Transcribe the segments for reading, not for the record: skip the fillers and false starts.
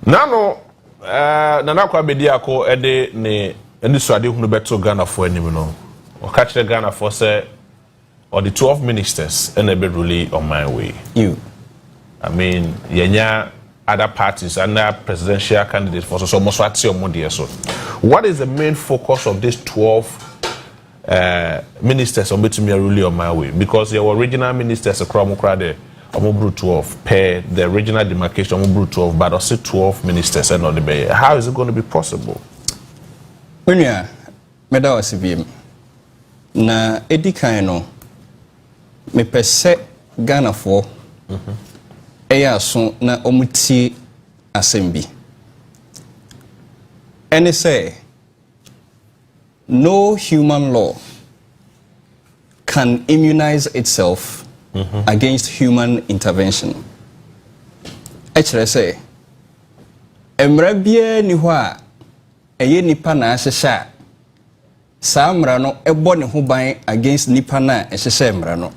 Nano Nana Kwame Bediako ede ne eni suade hunu beto Ghana for anim no. O catch the Ghana for say or the 12 ministers and be really on my way. You. I mean, yenya other parties and other presidential candidates for so almost what so. What is the main focus of these 12 ministers on between me really on my way? Because your original ministers across Mokrade Omobru 12 per the regional demarcation Omobru 12, but also 12 ministers and on the bay. How is it going to be possible? When you are Medawasibim na Edikaino me pese Ghana for eya so na omuti assembly. And they say no human law can immunize itself against human intervention. Actually say emra bia ni ho a eye nipa na ahyehyɛ saa mra no ebo ne ho ban against nipa na ehyehyɛ mra no.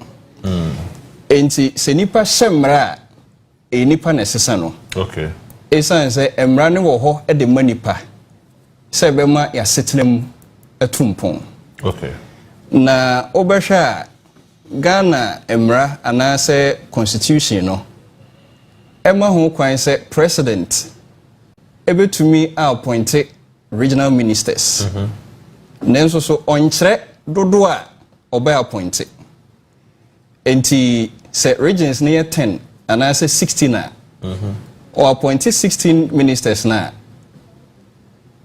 Enti se nipa hyɛ mra a nipa na esesa no. Okay. Esan say emra ne wo ho e de ma nipa. Se be ma ya setenam atumpon. Okay. Na obehwa Ghana emra anase constitution no. Ema ho kwan say president ebetumi appoint regional ministers. Nenso so onkyere dodo a oba appoint. Enti say regions near 10 anase 16 na. Or appoint 16 ministers na.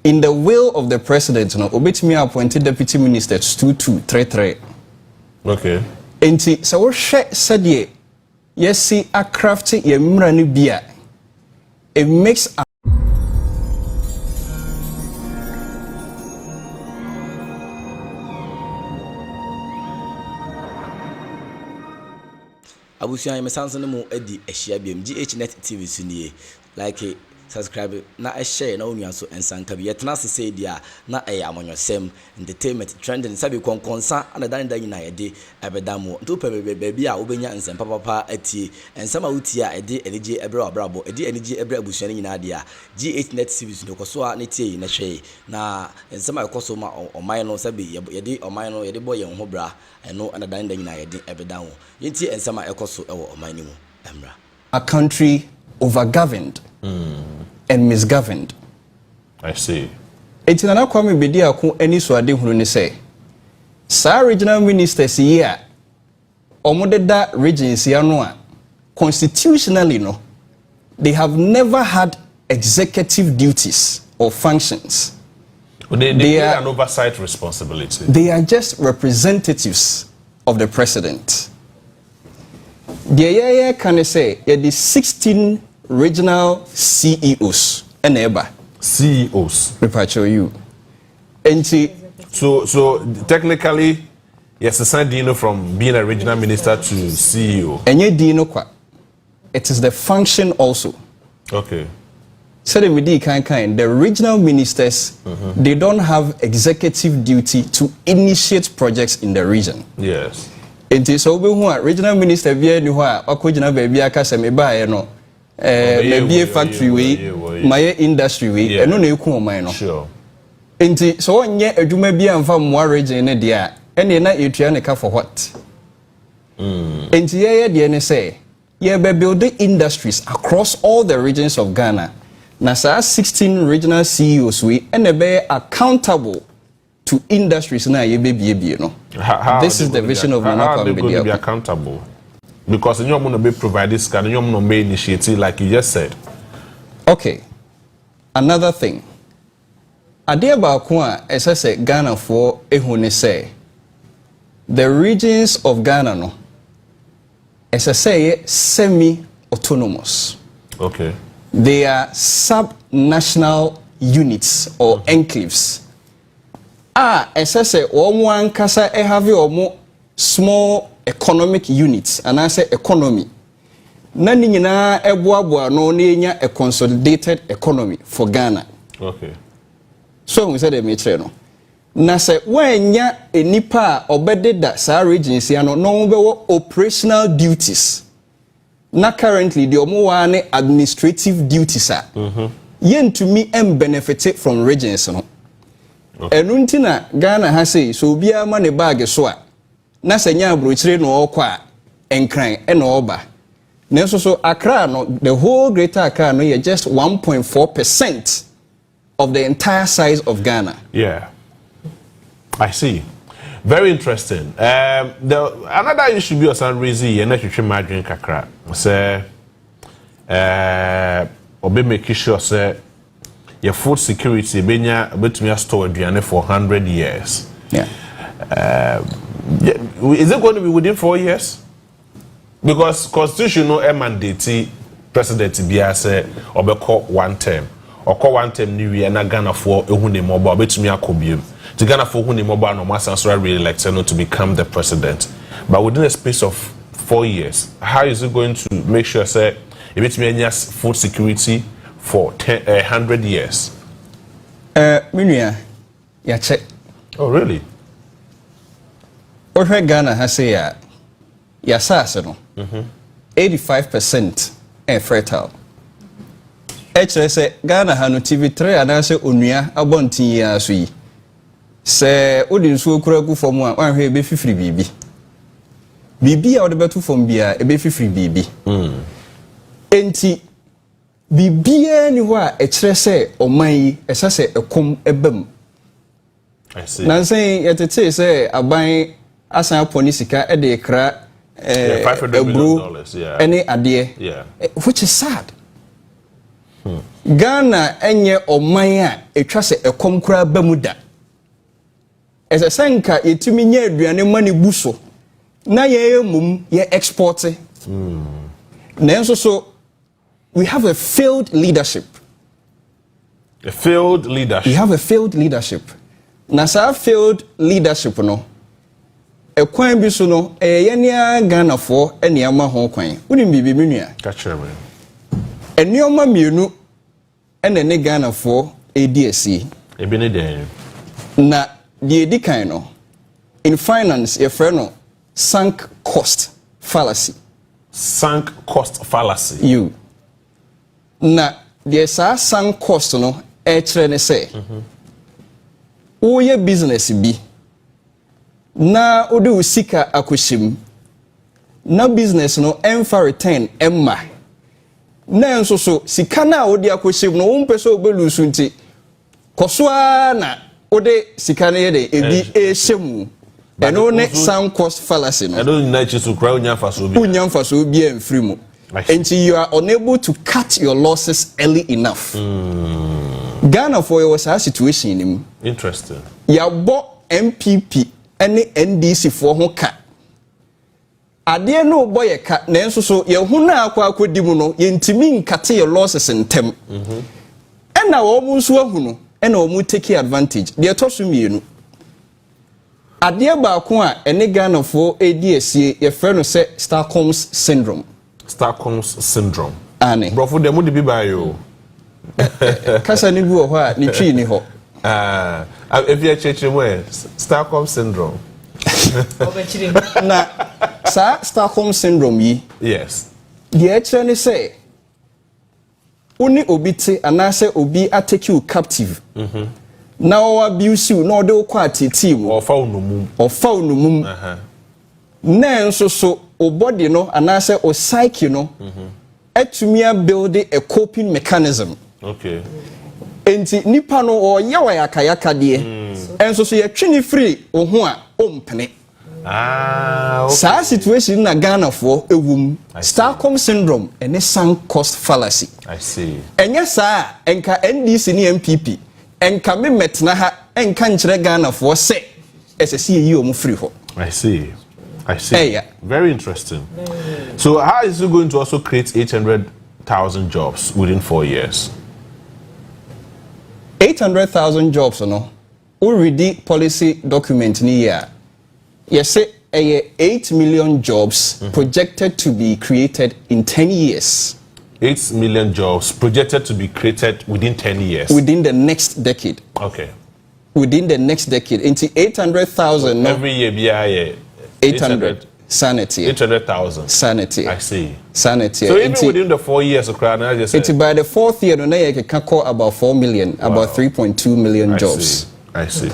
In the will of the president, no, obetumi appointed deputy ministers 2-2-3-3. Okay. Enti so hwe sadie yesi a craft ye mra ni bia. It makes Abusuan mesanso no mu edi ehia biem Ghnet TV sunie like subscribe na share na onua so ensanka bi yetena sese dia na amonyosem entertainment trending sabi konkonsa ana dan nyina yede ebedamo nto baabi a obenya ensempa papa atie ensama wuti a ede enije ebre abrabo ede enije ebre abusuan nyina dia Ghnet TV sunie koso a ne tie na hwe na ensama ekoso ma oman no sabi yede oman no yede boye ho bra eno ana dan nyina yede ebedamo yenti ensama ekoso ewo oman ni mu emra a country overgoverned and misgoverned. I see. Eti Nana Kwame Bediako eni so ade hunu ne say sa regional ministers here omodeda regions here no a constitutionally no they have never had executive duties or functions. They are an oversight responsibility. They are just representatives of the president. The can say the 16 regional CEOs and ever CEOs. Repatriate you. And so technically, yes, aside Dino from being a regional minister to CEO. And ye Dino kwa. It is the function also. Okay. So the regional ministers they don't have executive duty to initiate projects in the region. Yes. It is so regional minister via ni wa okojina baby aka se me ba no maybe a factory way my industry way eno na eku oman no. Sure. Enti so onye adwuma bi amfa mo region ne dia ene na etua ne ka for what? Enti ye de ne say ye be build industries across all the regions of Ghana. Na sa 16 regional CEOs we ene be accountable to industries na ye be no. This is the vision of Nana Kwame Bediako. How are they going to be accountable? Because you're going to be provide this kind, you're going to be initiative like you just said. Okay. Another thing. Adia ba kwa say Ghana for ehune say the regions of Ghana no say semi-autonomous. Okay. They are sub-national units or enclaves. Say omo ankasa have omo small economic units and I say economy. Nani nyina eboaboa no na a consolidated economy for Ghana. Okay. So we said the metre no. Na say wanya enipa obededa sa regions ya no be operational duties. Na currently the omo wa ne administrative duties are. yen to me and benefit from regions no. Enuntina Ghana has say so be a money bag so na senya brochire no okwa enkran e no oba. Nenso so Accra no the whole greater Accra no you just 1.4% of the entire size of Ghana. Yeah. I see. Very interesting. Another issue be some reason you know to margin kakra. Say obe make sure say your food security benya betumi store aduane for 100 years. Yeah. Is it going to be within 4 years? Because constitutional mandate president bia say obeko one term. Oko one term new year na Ghana for ehune mobile betumi akobiem. To Ghana for ehune mobile no masanso really like to become the president. But within a space of 4 years, how is it going to make sure say betumi food security for 100 years? Minia ya check. Oh really? Ohwe Ghana has say ya sase no. 85% fertile. Actually say Ghana ha no TV3 anase onua abontin ya so yi. Se odi nsuo kura gu fom a wanhwe be fifiri bibi. Bibi a odi betu fom bia e be fifiri bibi. Enti bibia ni ho a e kire se oman yi esa se ekom ebam. I see. Nansen yetete se aban asan aponi sika e de kra $500 million, yeah. Any idea? Yeah. Which is sad. Ghana enye omanya etwa se ekom kura bamuda. Ese senka yetimi nya aduane mani buso. Na ye mum ye export. Nanso so we have a failed leadership. A failed leadership. We have a failed leadership. Na sa failed leadership no. Ekwan bi so no yenia Ghana for eniama ho kwan. Unim bibi menua. Catch me. Enioma mienu ene Ghana for ADSC. Ebi ne den. Na the edikan no in finance your friend no sunk cost fallacy. Sunk cost fallacy. You. Na the sunk cost no kire ne say. Oye business bi. Na ode usika akoshim. Na business no emfa return emma. Na enso so sika na ode akoshim no wo mpese obelusu nti kosoa na ode sika na yede ebi ehemu. Eno ne sunk cost fallacy no. I don't need to cry unya faso bi. Unya faso bi enfri mu. Until you are unable to cut your losses early enough. Ghana for your situation in him. Interesting. Ya bo MPP any NDC for ho ka. Ade no boy ka na enso so ye hu na akwa akodi mu no ye ntimi nkate your losses ntem. Na wo mu nso ahu no na wo mu take advantage. De to so mienu. Ade ba ko a ene Ghana for ADSC ye frɛ no say Stockholm's syndrome. Stockholm's syndrome. Ane. Brofo dem de bi ba yo. Kasa ni bi wo ho a ni twi ni ho. If you check Stockholm syndrome. Na sa Stockholm syndrome yi. Yes. The actually say oni obi te anase obi atake you captive. Na o abuse you na o de kwa atiti mu. Ofa onumum. Ofa onumum. Na enso so o body no anase o psyche no. Etumia build a coping mechanism. Okay. Enti nipa no o yawa yakayaka de. Enso so ye twini free o ho a ompene. Okay. Sa situation na Ghana for ewum. Stockholm syndrome and a sunk cost fallacy. I see. Enye sa enka NDC ni MPP enka me metna ha enka nkyere Ghana for say SSC yi o mu free ho. I see. I see. Hey, yeah. Very interesting. So how is it going to also create 800,000 jobs within 4 years? 800,000 jobs no. Already policy document ni here. Yes, say 8 million jobs projected to be created in 10 years. 8 million jobs projected to be created within 10 years. Within the next decade. Okay. Within the next decade. Into 800,000 no. Every year, 800. Sanity. 800,000. Sanity. I see. Sanity. So even within the 4 years, I just it's by the 4th year, no, you can call about 4 million, about 3.2 million jobs. I see.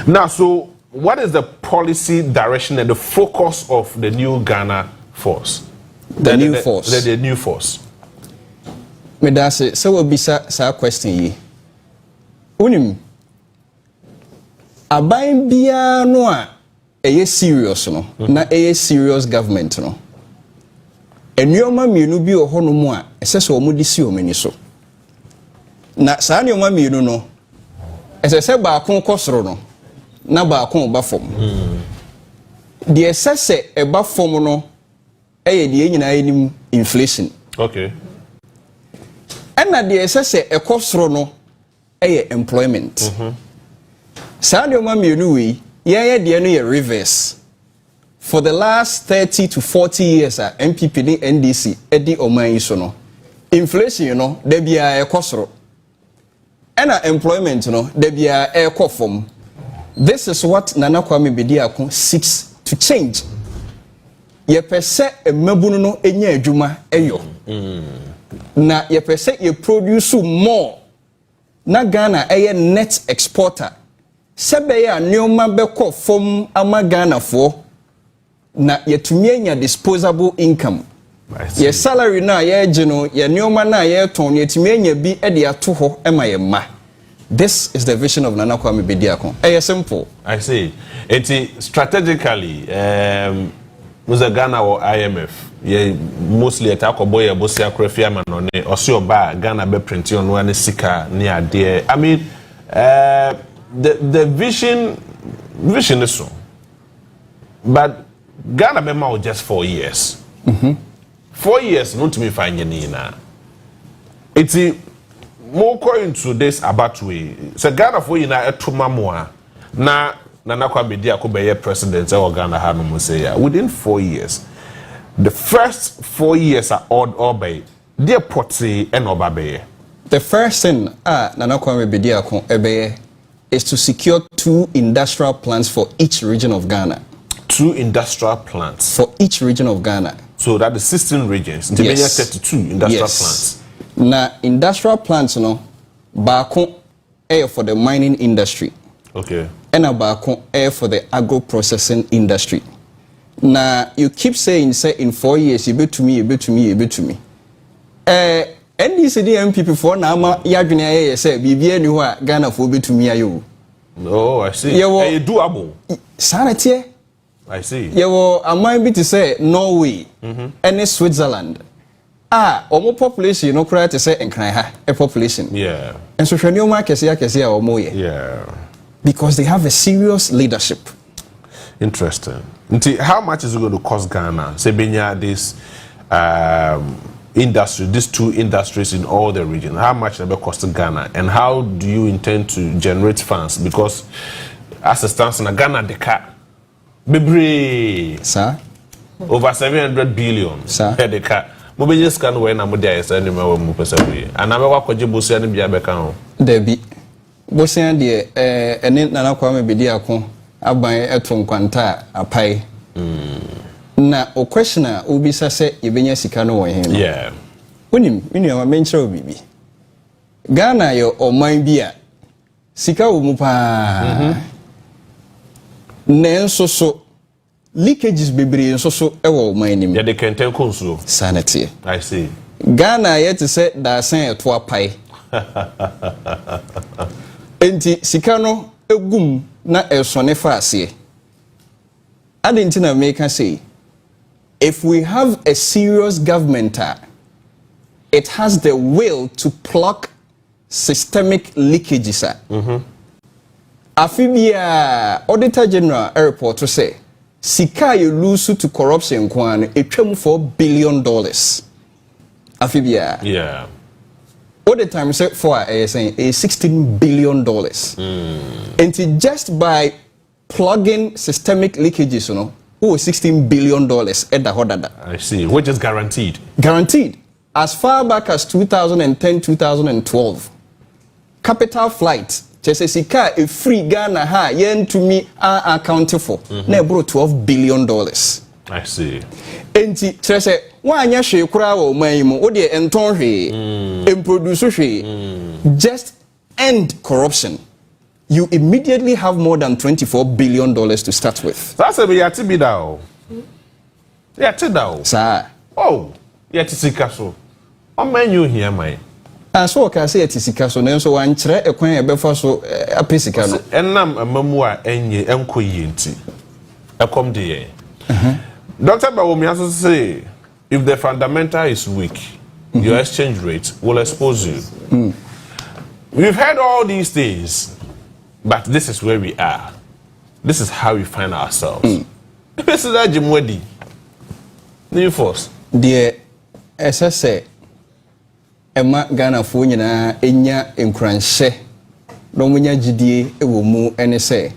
Now, so what is the policy direction and the focus of the new Ghana force? The new force. The new force. Me that's it. So we'll be sa question ye. Unim. Abayin biya no a eye serious no. Na eye serious government no. Enyoma mienu bi o hono mu a ese so omo di si omani so. Na sa nyoma mienu no ese se ba akon kosoro no na ba akon ba fom. De ese se e ba fom no eye de nyina enim inflation. Okay. And at the SS a cost no a employment. Sadio Mami Nui, yeah, the reverse. For the last 30 to 40 years at MPP NDC, Eddie Oman Isono. Inflation, you know, there be a cost. And employment, you know, there be a form. This is what Nana Kwame Bediako seeks to change. Ye per se a mebuno enye juma eyo. Na ye per se ye produce more. Na Ghana eye net exporter. Sebe ya nyoma beko fom ama Ghana for. Na ye tumie disposable income. Ye salary na ye jeno ye nyoma na ye ton ye tumie bi ede ato ho ema ye ma. This is the vision of Nana Kwame Bediako. Eye simple. I see. It strategically Muza Ghana or IMF, ye mostly at Akoboya Bosia Crefia Manone, or so ba Ghana be printing on one sika near there. I mean, the vision is so. But Ghana be more just 4 years. 4 years, not to me finding Nina. It's more going to this about way. So Ghana for you na etumamwa na. Nana Kwame Bediako be president of Ghana Hanum say within 4 years. The first 4 years are all by dear Potsi and Obabe. The first thing Nana Kwame Bediako ebe is to secure 2 industrial plants for each region of Ghana. 2 industrial plants for each region of Ghana. So that the 16 regions. Yes. 32 industrial plants. Now industrial plants no baako for the mining industry. Okay. And about for the agro processing industry. Now you keep saying say in 4 years you bet to me. NDCD MPP for now yadwene say bibia ni ho a Ghana for bet to me ayo. Oh, I see. You doable. Sanity. I see. You am bit to say Norway and Switzerland. Omo population no cry to say enkran ha a population. Yeah. And so hwani o ma kese omo ye. Yeah. Because they have a serious leadership. Interesting. How much is it going to cost Ghana? Say, this industry, these 2 industries in all the regions. How much will it cost Ghana? And how do you intend to generate funds? Because as it stands in Ghana, the car, sir, over 700 billion. Sir, the car. Mobi just can win a model and I'm Debbie. Bosia de ene Nana Kwame Bediako aban eto nkwanta apai na o question a obi sase yebenya sika no wo hen no yeah onim ma menchira obibi Ghana yo oman bi a sika wo mu pa nenso so leakages bebre nso so ewo oman nim ya de kenten konsuo sanity I see Ghana yet say da san eto apai Enti sikano egum na esone fa ase. Adenti na make say if we have a serious government it has the will to plug systemic leakages. Afibia Auditor General report to say sika you lose to corruption kwan etwam $4 billion. Afibia. Yeah. All the time say for saying $16 billion. And just by plugging systemic leakages, you know, $16 billion at the hodada. I see. Which is guaranteed. Guaranteed. As far back as 2010, 2012, capital flight, just say car a free Ghana ha yen to me are accounted for. Na brought $12 billion. I see. Enti trese wanya hwe kura wo man mu wo de enton hwe emproduce hwe just end corruption. You immediately have more than $24 billion to start with. That's a yati bi da o. Yati da o. Sir. Oh, yati sika so. O man you here man. And so ka say yati sika so na so wan kire ekwan e befa so apesika no. Enam amamu a enye enko yenti. Ekom de ye. Dr. Bawomi also say if the fundamental is weak, your exchange rate will expose you. We've heard all these things. But this is where we are. This is how we find ourselves. This is that Jim Weddy. New force. The SSA Emma Ghana for nyina enya enkranhye no munya gidie ewo mu ene say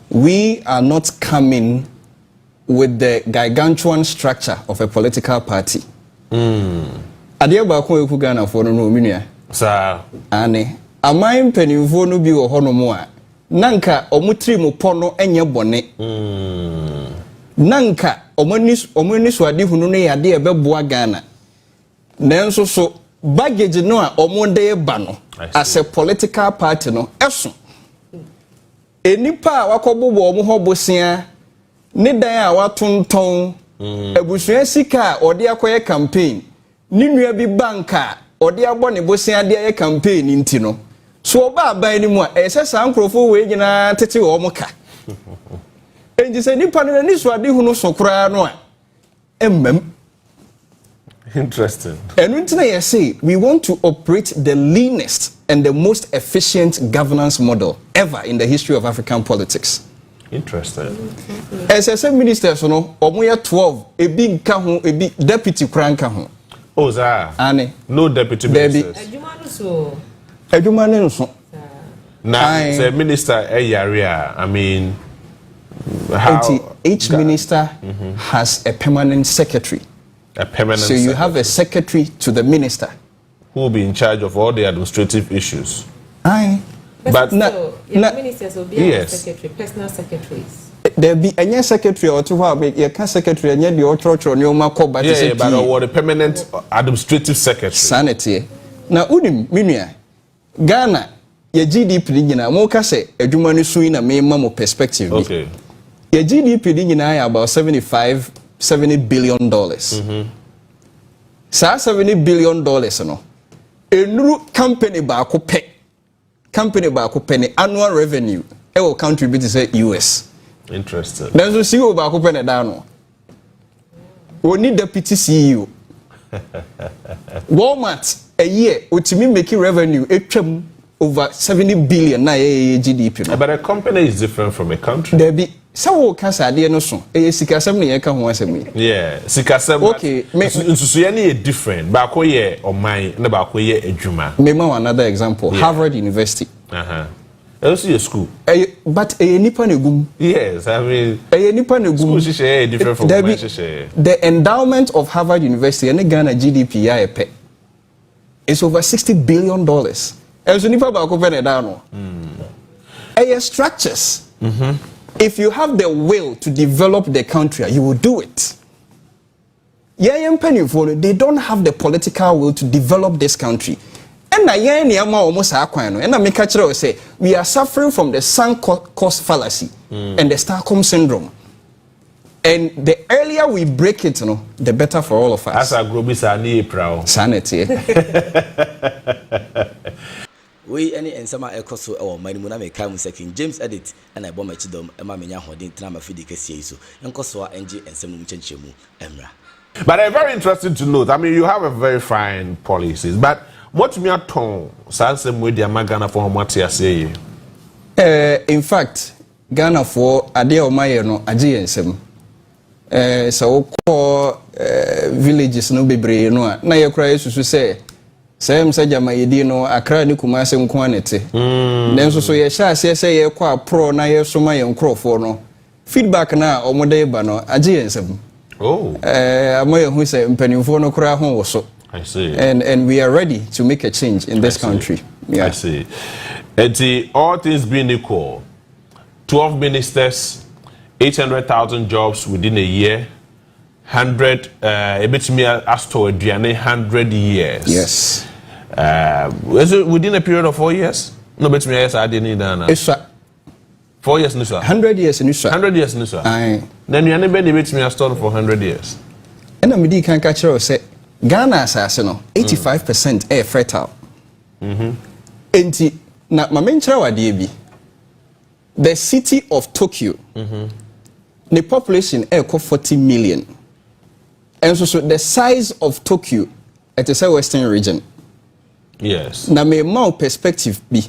we are not coming with the gargantuan structure of a political party. Ade ba ko eku Ghana for no minua. Sir. Ane amayin penimfo no bi wo hono mu a nanka omutri mu pono enye bone nanka omani so ade hunu no yade e beboa Ghana nanso so baggage no a omonde ba no as a political party no eso enipa a wakobobo omo hobosia ne dan a watonton abusua sika a ode akoye campaign ni nua bi banka ode abo ne bosia de aye campaign nti no so oba aban ni mu a esesa nkrofo we nyina tete wo moka enji se nipa no ni so ade hu no so kura no a emmem. Interesting. And we say we want to operate the leanest and the most efficient governance model ever in the history of African politics. Interesting. SSM ministers no omoya 12 ebi nka ho ebi deputy kranka ho. Oh, sir. Ane. No deputy ministers. Adwuma ne so. Now, the minister I mean, how each minister has a permanent secretary. A permanent so you secretary. have a secretary to the minister who will be in charge of all the administrative issues. Aye. But ministers will be secretary, personal secretaries. There be any secretary or two you can secretary and yet the authority on your mark but the permanent administrative secretary. Sanity. Now unim minia Ghana your GDP nyina mo ka say adwuma no so na me ma mo perspective. Okay. Your GDP nyina about $70 billion. Sa $70 billion no. Enuru company ba ko pe ne annual revenue e will contribute to say US. Interesting. Then so CEO ba ko pe ne da no. Oni deputy CEO. Walmart a year utimi making revenue etwam over 70 billion na GDP no. But a company is different from a country. There be so kasa ade no so e sikasem ne yeka ho asem. Yeah, sikasem. Okay, so ye different. Ba ko ye oman na ba ko ye adwuma. Me ma another example, yeah. Harvard University. Also your school. But nipa na gum. Yes, I mean nipa na gum. School share different from the endowment of Harvard University and Ghana GDP ya epe. It's over $60 billion. Also nipa ba ko pe na da no. Structures. If you have the will to develop the country, you will do it. They don't have the political will to develop this country. And I say we are suffering from the sunk cost fallacy and the Stockholm syndrome. And the earlier we break it, the better for all of us. As a group is sanity. We any and some echo or my money come second James edit and I bomb my chidom and my mania holding trama fidike so and Kosoa NG and some chenchemu emra. But very interesting to note. I mean, you have a very fine policies, but what me at tone Sansem with the Ghana for what you say? In fact, Ghana for Ade o maye no agi ensem. So call villages no bebre no na ye kra yesusu say Sam said Jamayedi no Accra ni Kumasi nkwanete. Then so ye sha say ye kwa pro na ye so ma ye nkrofo no. Feedback na omode ba no agi ensem. Oh. Amoye hu say mpanimfo no kra ho wo so. I see. And we are ready to make a change in this country. Yeah. I see. All things being equal, 12 ministers, 800,000 jobs within a year, 100 a bit me as to 100 years. Yes. Is it within a period of 4 years? No, but me, yes, I didn't know. 4 years, Nisa. 100 years, Nisa. 100 years, Nisa. Then you anybody beats me a store for 100 years. And I'm the can catch her say Ghana assassin 85% air fertile. Enti na my main bi the city of Tokyo. The population air 40 million. And so the size of Tokyo at the western region. Yes. Na me mau perspective bi.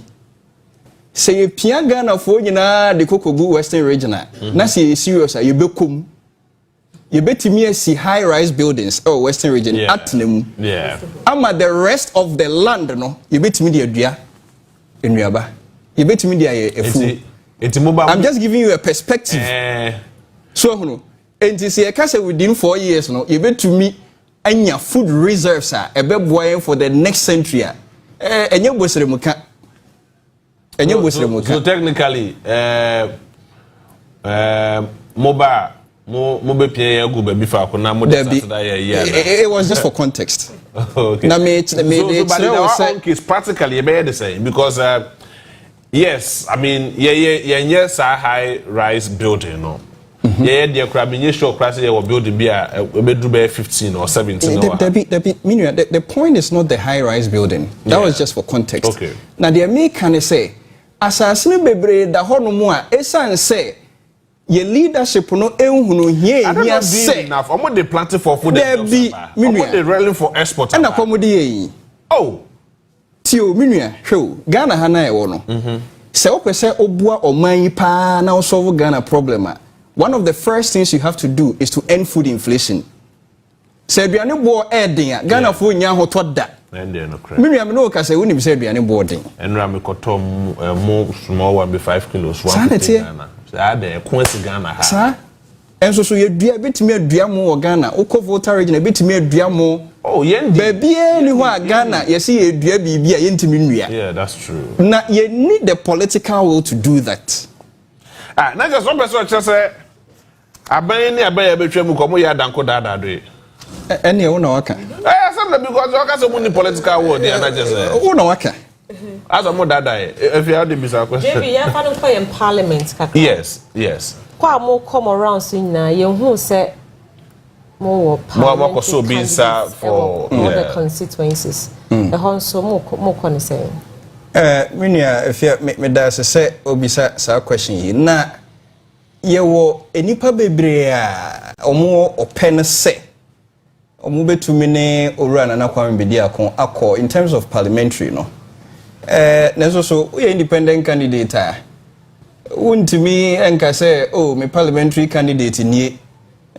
Say you pia Ghana for nyina the Kokobu western region na say serious you be kum. You betimi see high rise buildings or western region at them. Yeah. Ama the rest of the land no you betimi the adua enuaba. You betimi the efu. I'm just giving you a perspective. So no and you see I can say within 4 years no you betimi anya food reserves are ebe boy for the next century. Enye bosere muka. So technically mobile it was just for context. Okay. Now me but in our own case, practically, the same because yes, I mean, yes, a high-rise building, no. The building be a 15 or 17. The point is not the high-rise building. That was just for context. Okay. Now the American say, asasine bebre da hono mu a esan say your leadership no ehunu here say enough. I'm they planting for food. They railing for export. And accommodate. Oh, Tio minua hwe Ghana ha na e wo no. Se wo pese obua oman pa na solve Ghana problem. One of the first things you have to do is to end food inflation. Se aduane bo edin Ghana fo nya ho to da. Minua me no ka se woni bi se aduane bo odin. Enra me kotom mo small one be 5 kilos 150 Ghana. Ade kwesi Ghana ha. Sa enso so ye dua betimi adua mo wo Ghana ukọ Volta region betimi adua mo. Oh, yendi. Baby ni ho Ghana ye see ye dua bibia ye ntimi nnua. Yeah, that's true. Na you need the political will to do that. Na just one person just say aban ni aban ye betwa mu ko mo ya danko dada do. Ene e wo na waka. Some because you can say mo ni political will dey na just say. Wo na waka. As a more dada if you have the bizarre question. JB, you have to in parliament. Yes, yes. Kwa mo come around so na ye hu say more so being for all the constituencies. The whole so more concern. Minia if you me da say obisa sa question yi na ye wo enipa bebre a omo open say omo betumi ne owura na Kwame Bediako akọ in terms of parliamentary no neso so we independent candidate untimi enka say oh me parliamentary candidate nie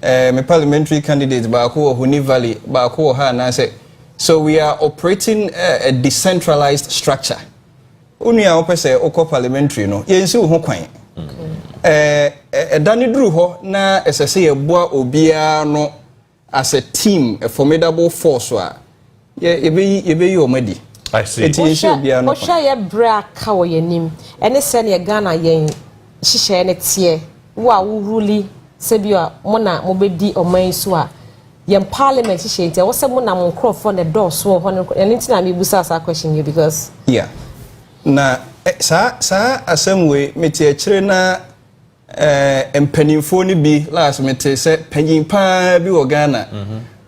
me parliamentary candidate ba ko Huni Valley ba ko ha na say so we are operating a decentralized structure uni a opese okọ parliamentary no yensi ho kwan dani duru ho na esese ye boa obia no as a team, a formidable force ye be you omadi. I see. What shall ye bra cow ye nim? Any send ye Ghana yen shisha ne tie. Wa ruli sebia mona mobedi or main swa. Yen parliament shisha. What's a mona mon crop on the door so anything I busa question you because yeah. Na sa asem we metie kire na empanimfo ni bi last mete se panyin pa bi wo Ghana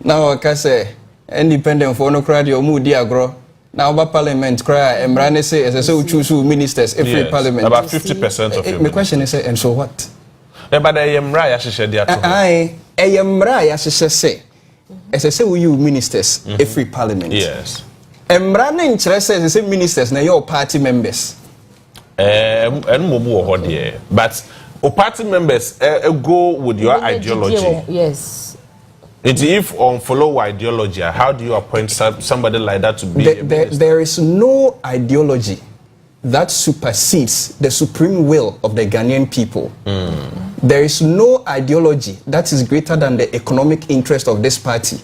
na o ka se independent for no crowd your mood agro na oba parliament cry emrane say as say we choose ministers every parliament about 50% of my question is and so what but I am right asheshe dia to I am right asheshe say as say we you ministers every parliament yes emrane nkyere say ministers na your party members and mo bu ho there but party members go with your ideology. Yes. If on follow ideology, how do you appoint somebody like that to be there is no ideology that supersedes the supreme will of the Ghanaian people. There is no ideology that is greater than the economic interest of this party.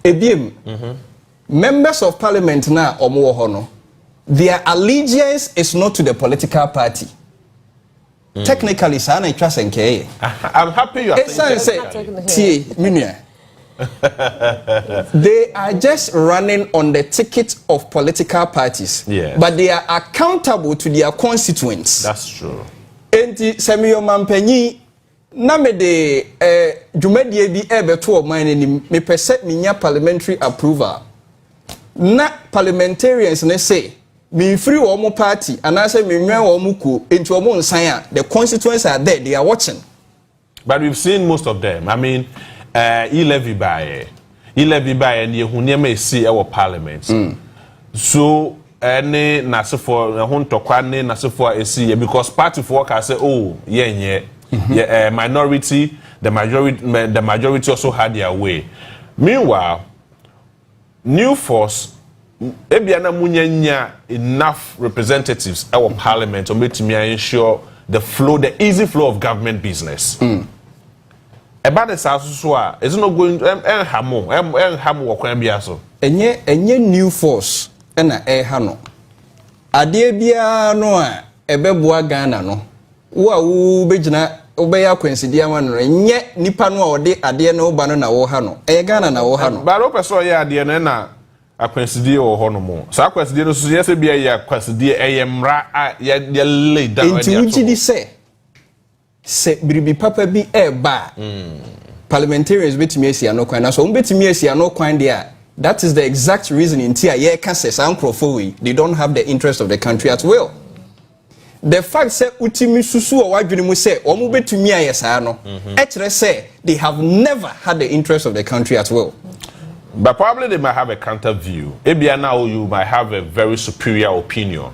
Ebiem, members of parliament now, their allegiance is not to the political party. Technically, I'm happy you are saying Minia. They are just running on the ticket of political parties. Yes. But they are accountable to their constituents. That's true. Enti Samuel Mampenyi na me de dwumadie bi ebeto o man ni me pese minya parliamentary approval. Na parliamentarians ne say me free wo party and I say me nwan wo mu ko enti wo nsan a the constituents are there, they are watching. But we've seen most of them. I mean, e-levy by and you never see our parliament. So any nasifo hon tokwane nasifo esi because party for can say oh yeah minority the majority also had their way. Meanwhile, new force ebiana munyanya enough representatives our parliament to make me ensure the easy flow of government business. About the South Suwa, it's not going to hamo wakwan biaso. Enye new force ena hano. Ade bia no a ebeboa Ghana no. Wo bejina obeya kwensidia ma no enye nipa no a ode ade na oba no na wo hano. Ghana na wo hano. Ba ro peso ya ade no na akwensidie wo hono mo. So akwensidie no so yese bia ya akwensidie eyemra ya lay down. Enti ugidi se biribi papa bi eba parliamentarians betimi asia no kwan na so betimi asia no kwan dia. That is the exact reason in tia ye can say sankrofo they don't have the interest of the country at will. The fact say utimi susu o wadwene mu say omo betumi ayesa no e kire say they have never had the interest of the country at will. But probably they might have a counter view. Ebia now you might have a very superior opinion.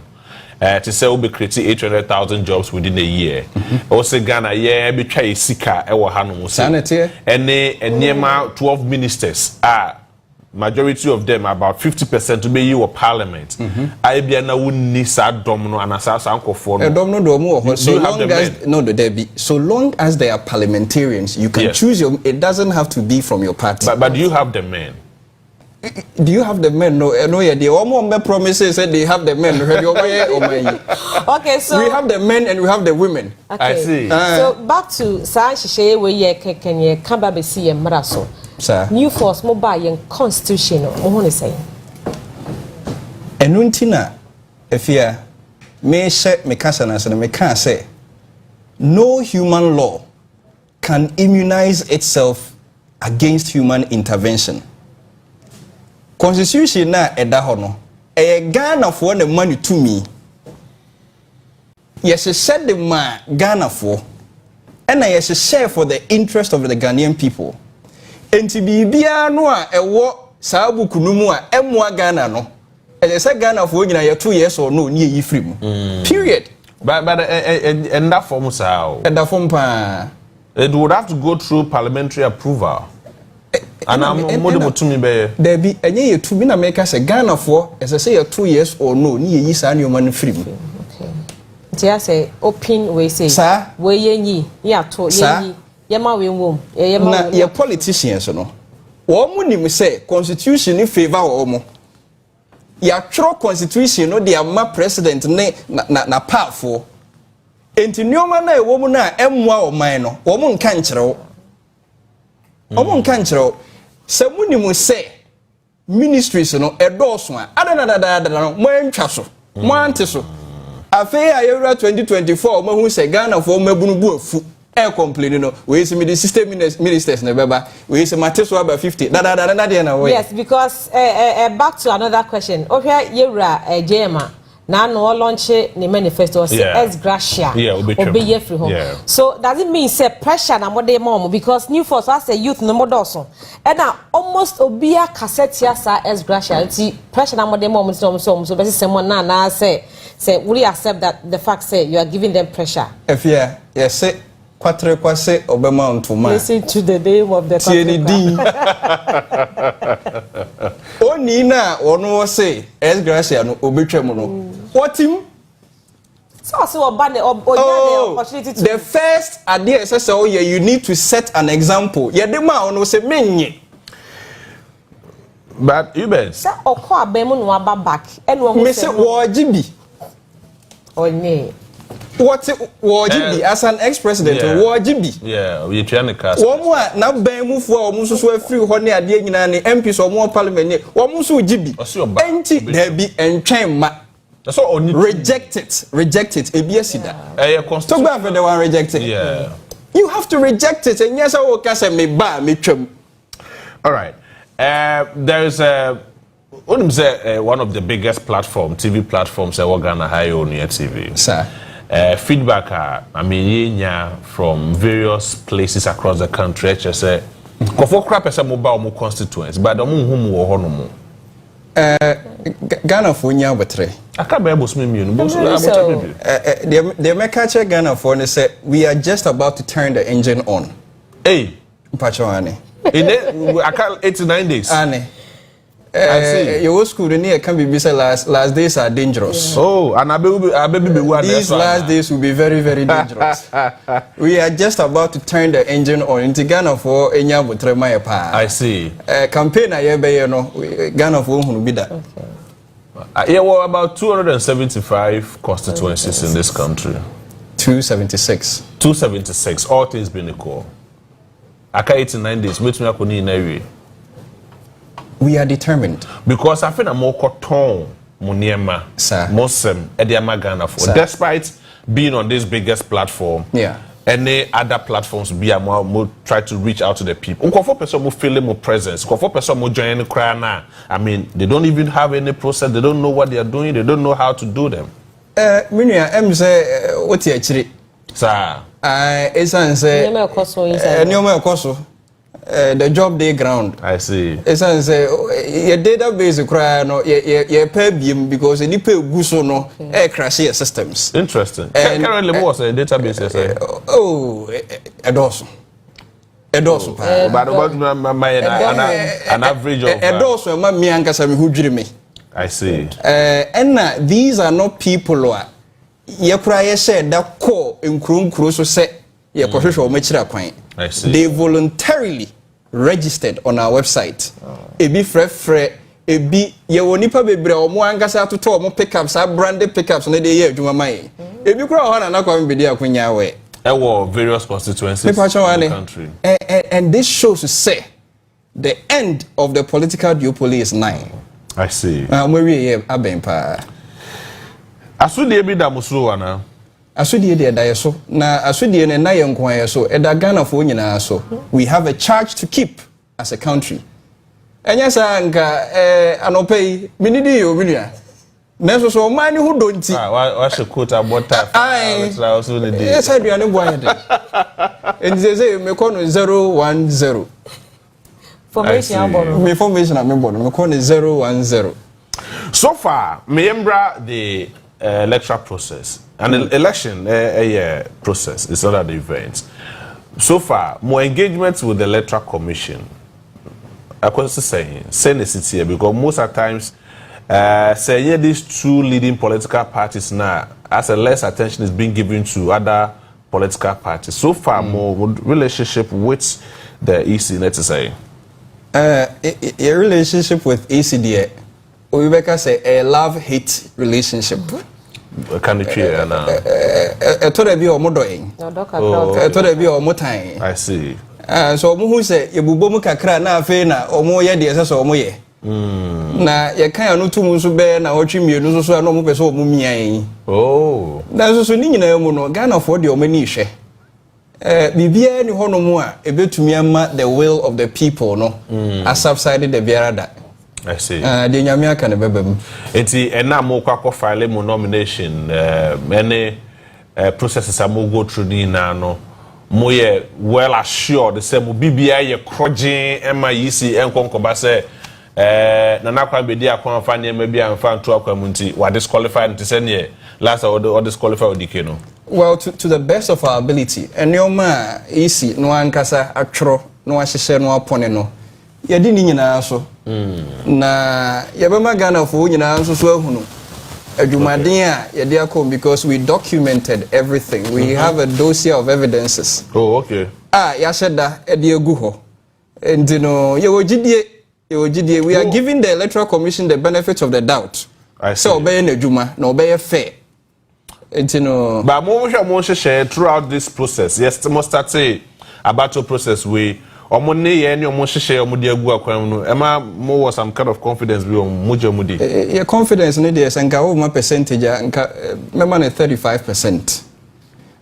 To say we'll be creating 800,000 jobs within a year. Also Ghana, yeah, be try sika ewa hanu sanity. And 12 ministers majority of them about 50% to be your parliament. I be na wuni sa domino and asa sanko for no. Domino domo. So long as no there be so long as they are parliamentarians, you can choose your. It doesn't have to be from your party. But do you have the men? Do you have the men? No, yeah. The Omo promises said they have the men. Okay, so we have the men and we have the women. Okay. I see. So back to Sanshisheye we ye kenye kamba besi ye mraso. New force mobile yen constitution mo ho ne say. Enuntina efia me she me kasa na se me kan say no human law can immunize itself against human intervention. Constitution na eda ho no Ghana for the money to me. Yes, said the man Ghana for and I share for the interest of the Ghanaian people. And to be bia no a wo sabu kunumu a emwa Ghana no. And say Ghana for you 2 years or no near you free. Period. But and that form sao. And that form pa it would have to go through parliamentary approval. And I'm more to me be there be any you to me na make us a Ghana for as I say 2 years or no near you san your money free. Okay. Just say open we say sir we yenyi ya to yenyi yema we wom na your politicians no wo mu nim say constitution in favor wo mo ya tro constitution no dia ma president ne na powerful enti nyoma na e wo mu na emwa o man no wo mu nka nkere wo omo nka nkere wo se mu nim say ministries no edoso a adadadada no mo antwa so mo ante so afei a yewura 2024 mo hu se Ghana for mabunu bu afu e complain no we say me the system ministers na beba we say mateso about 50 na dey na we. Yes, because back to another question ohia yewura jema na no launch the manifesto say as gracia obey free home. So does it mean say pressure na modern mom because new force as a youth no modoso and now almost obia cassette sa as gracia pressure na modern mom so be someone na say will you accept that the fact say you are giving them pressure? If yes say kwatre kwase obema ntuma. Listen to the name of the country. Oni na ono say as gracia no obetwam no. What him? So opportunity to the first idea says oh yeah you need to set an example. Yeah the man ono say menye. But you bet. Say okwa abemu no aba back. Eno me say wo jibi. Onye. What GB as an ex-president? What GB? Yeah, we trying to cast. One more now. Ben move for almost so free. Honey, I didn't any MPs or more parliament. Almost so GB. Empty there be and chain ma. That's all. Reject it. ABSida. Talk about the one rejected. Yeah. You have to reject it, and yes, I will cast me bar me chum. All right. There is one of the biggest TV platforms in Ghana, Ghnet TV. Sir. Feedback, I mean, from various places across the country. Just say, "Kofo crap is a mobile constituents, but the whom who are no Ghana for nya betre. I can't be able to me. The Mekache Ghana for say we are just about to turn the engine on. Hey, Pachoane. In it, I can't 8 to 9 days. Anne. I see. Your school near can be said last days are dangerous. Oh, and these last days will be very, very dangerous. We are just about to turn the engine on into Ghana for Enya Butremaya Pa. I see. Campaign I no Ghana for who be that. Yeah, well, about 275 constituencies in this country. 276. 276, all things being equal. I can't 8 to 9 days, wait me in area. We are determined. Because I feel I'm more cotton, Muniema, Muslim, Ediama Ghana for. Despite being on this biggest platform, any other platforms be more try to reach out to the people. For person who feel more presence, for person who join the crowd now. I mean, they don't even have any process, they don't know what they are doing, they don't know how to do them. Minya, say what you actually. Sir. It's say the job day ground. I see. It's say your database cry no your pay beam because any pay guso no crash systems. Interesting. Currently, what was a database? Edoso. But an average of Edoso, my me ankasa me who dream me. I see. And these are not people who are ye cry said that call in Krum Cruso say ye professional mechira kwan. I see. They voluntarily registered on our website. Ebi frefre ebi ye wonipa bebre omo angasa atoto omo pickups a branded pickups na dey ye adwuma mai. Ebi kura ho na Kwame Bediako nya we. Various constituencies in the country. And this shows to say the end of the political duopoly is nigh. I see. We abempa. Asudi ebi da musu ana. Asudi de da yeso na asudi ne na ye nkwan yeso eda Ghana fo nyina so. We have a charge to keep as a country. Enya sa nka anopei minidi yo bilia. Neso so man who don't wa she quote about that. Also the day. Yes, I do ane boy de. And they say me call 010. Formation bono. Me formation me bono. Me call 010. So far, remember the electoral process. An election process is not an event. So far, more engagement with the Electoral Commission. I was saying it's here because most of the times, say these two leading political parties now, as a less attention is being given to other political parties. So far, more relationship with the EC, let's say. A relationship with ECD, we better say a love-hate relationship. Can you hear now? I told you or modoing. I told you or motain. I see. So who say you bubomu kakra na fena or more yet as or moye. Na ya can't no two musu bear na watching me no so no peso mummy. Oh, that's so nina mono Ghana for the omenishe. Bibia ni hono mua a bit to me the will of the people no as subsided the biarada. I see. The Nyamia can bebem. Eti ena mo kwa file mo nomination any processes are mo go through ni na no mo ye well assured say mo bibia ye krogin ema yisi enkonkoba say Nana Kwame Bediako afa ne ma bia amfa nto akwamunti wa disqualified nti say ne last or disqualify odike no. Well, to the best of our ability and nyoma isi no ankasa atworo no ahyehye no apone no yedi ni nyina so na yebema Ghana fo nyina so ahunu adwumaden a yedi akom because we documented everything. We have a dossier of evidences. Oh, okay. Ya CHEDDAR edi egu ho enti no we are giving the Electoral Commission the benefit of the doubt. I see. So obey na adwuma na obey fair. Etino. But more share throughout this process. Yes, must start say about your process way. Omone ye any omo share omudi agu akwam no. Emma more some kind of confidence be on mujo mudi. Your confidence in this and go my percentage remember 35%.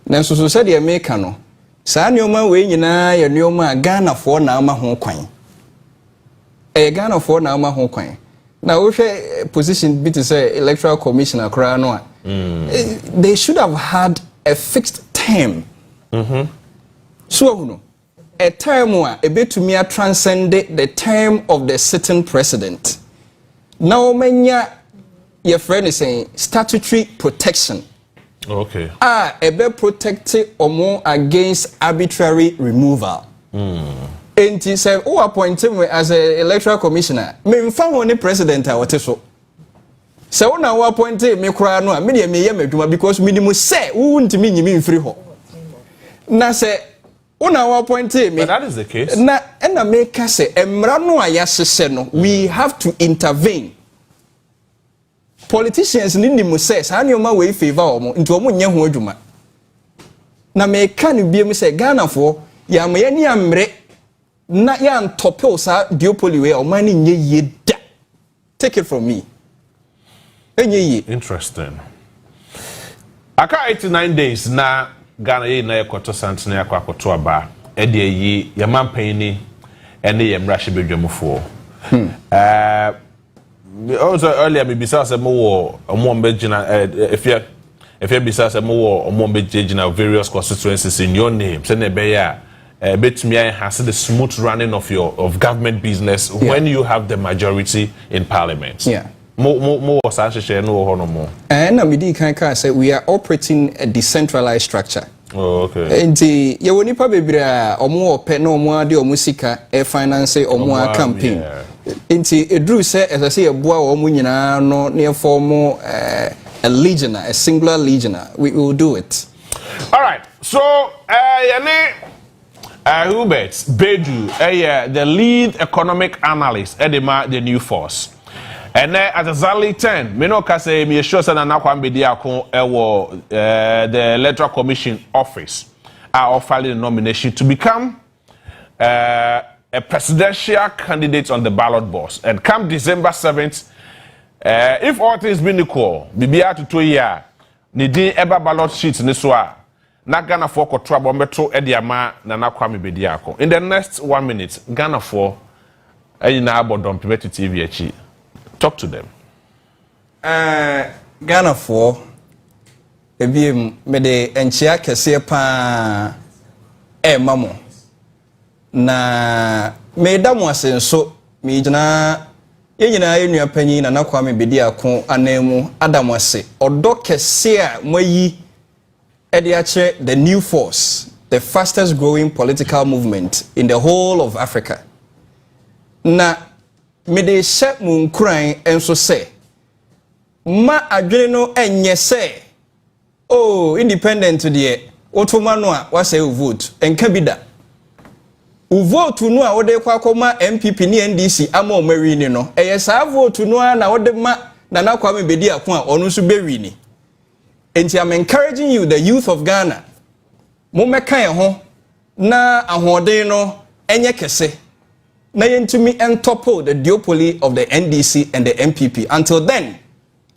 Then so said ye make no. Sa nyoma we nyina ye nyoma Ghana for na ama ho kwan. Ghana for na ama ho kwan. Now we share position bit to say electoral commissioner kra no. They should have had a fixed term. So no. A term where a bit to me transcended the term of the sitting president. Now, many your friend is saying statutory protection. Okay. A bit protected or more against arbitrary removal. And he said, "Oh, appoint him as an electoral commissioner. Me found one president. I was so. So now appoint him. Me cry no. Me because minimum say who won't mean free ho. Na say. Una appointed me. But that is the case. Na make say emrano ayasese no. We have to intervene. Politicians need to say sa nyoma we favor omo nti omo nye ho adwuma. Na me kan bi me say Ghana for ya me ni amre na ya ntopel sa duopoly we oman ni nye yeda. Take it from me. Enye ye. Interesting. Aka 89 days na Ghana ye na ekoto santene akwakoto aba e de yi ye mampani ene ye mrahye bedwamfo also earlier me bisa say mo wo omo mbegina if you bisa say mo wo omo mbegina various constituencies in your name say na be ya betumi an has the smooth running of government business when you have the majority in parliament. More share no honomo. And Amidi can say we are operating a decentralized structure. Oh, okay. And the Yawonipa Bebra or more pen or more de musica a finance or more campaign. Into a drew say as I say a boa or munina no near formal a legioner, a singular legioner. We will do it. All right. So Hubert Bedu, the lead economic analyst at the New Force. And at exactly 10, me no ka say me sure say na Kwame Bediako the Electoral Commission office are filing a nomination to become a presidential candidate on the ballot box. And come December 7th, if all things being equal, bibia to 2 year, ni din eba ballot sheet ni so a na Ghana for ko trouble meto e dia ma na Kwame Bediako. In the next 1 minute, Ghana for na abodom Ghnet TV achi. Talk to them. Ghana for ebiem me de enchia kese pa mamo na me da mo asenso me gina yenyina enua panyi na Kwame Bediako anemu adam ase odo kese a moyi ede ache the New Force, the fastest growing political movement in the whole of Africa. Na me de set mun kran enso se ma adwene no enye se oh independent de otoma no a wase vote enka bida u vote no a wode kwa akoma MPP ni NDC ama o mari ni no eye sa vote no a na wode ma na Kwame Bediako a onu so bewi ni. Enti I'm encouraging you, the youth of Ghana, mo meka ye ho na ahoden no enye kese na yentumi entopple the duopoly of the NDC and the MPP. Until then,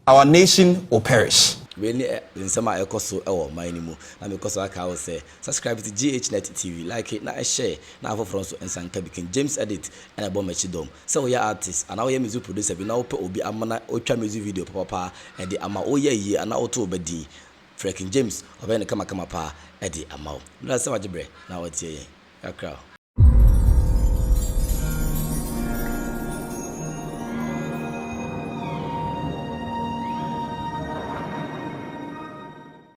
our nation will perish. Really, in some I also my name. I'm because I can say subscribe to Ghnet TV, like it, now share, now for France and San Kabikin, James Edit, and a bomb dome. So we are artists, and our music producer, we now put Obi Amana Ultra music video, Papa, and the Ama Oye, and our two bedi, freaking James, or when the Kama pa, Eddie Amau. That's so much bread. Now it's here.